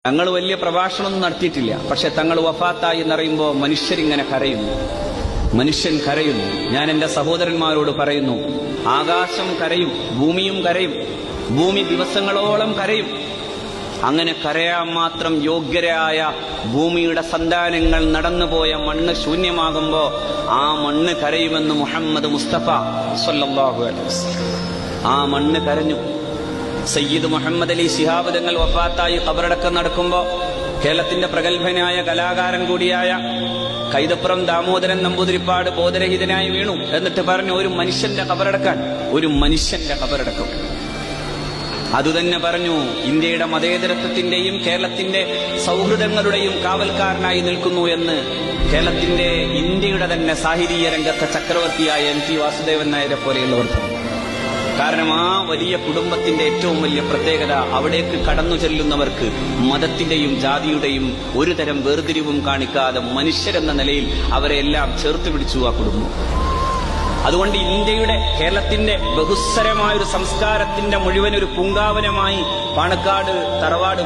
തങ്ങൾ വലിയ പ്രഭാഷണമൊന്നും നടത്തിയിട്ടില്ല. പക്ഷെ തങ്ങൾ വഫാത്തായി എന്നറിയുമ്പോൾ മനുഷ്യരിങ്ങനെ കരയുന്നു, മനുഷ്യൻ കരയുന്നു. ഞാൻ എന്റെ സഹോദരന്മാരോട് പറയുന്നു, ആകാശം കരയും, ഭൂമിയും കരയും, ഭൂമി ദിവസങ്ങളോളം കരയും. അങ്ങനെ കരയാൻ മാത്രം യോഗ്യരായ ഭൂമിയുടെ സന്താനങ്ങൾ നടന്നുപോയ മണ്ണ് ശൂന്യമാകുമ്പോ ആ മണ്ണ് കരയുമെന്ന് മുഹമ്മദ് മുസ്തഫ സ്വല്ലല്ലാഹു അലൈഹി വസല്ലം. ആ മണ്ണ് കരഞ്ഞു. സയ്യിദ് മുഹമ്മദ് അലി ശിഹാബ് തങ്ങൾ വഫാത്തായി ഖബറടക്കം നടക്കുമ്പോ കേരളത്തിന്റെ പ്രഗത്ഭനായ കലാകാരൻ കൂടിയായ കൈതപ്പുറം ദാമോദരൻ നമ്പൂതിരിപ്പാട് ബോധരഹിതനായി വീണു. എന്നിട്ട് പറഞ്ഞു, ഒരു മനുഷ്യന്റെ ഖബറടക്കാൻ, ഒരു മനുഷ്യന്റെ ഖബറടക്കം. അതുതന്നെ പറഞ്ഞു, ഇന്ത്യയുടെ മതേതരത്വത്തിന്റെയും കേരളത്തിന്റെ സൗഹൃദങ്ങളുടെയും കാവൽക്കാരനായി നിൽക്കുന്നു എന്ന് കേരളത്തിന്റെ ഇന്ത്യയുടെ തന്നെ സാഹിതീയ രംഗത്തെ ചക്രവർത്തിയായ എൻ ടി വാസുദേവൻ നായരെ പോലെയുള്ളവർ പറഞ്ഞു. കാരണം ആ വലിയ കുടുംബത്തിന്റെ ഏറ്റവും വലിയ പ്രത്യേകത, അവിടേക്ക് കടന്നു ചെല്ലുന്നവർക്ക് മതത്തിന്റെയും ജാതിയുടെയും ഒരു തരം വേർതിരിവും കാണിക്കാതെ മനുഷ്യരെന്ന നിലയിൽ അവരെ എല്ലാം ചേർത്ത് പിടിച്ചു ആ കുടുംബം. അതുകൊണ്ട് ഇന്ത്യയുടെ കേരളത്തിന്റെ ബഹുസ്വരമായ ഒരു സംസ്കാരത്തിന്റെ മുഴുവൻ ഒരു പൂങ്കാവനമായി പാണക്കാട് തറവാട്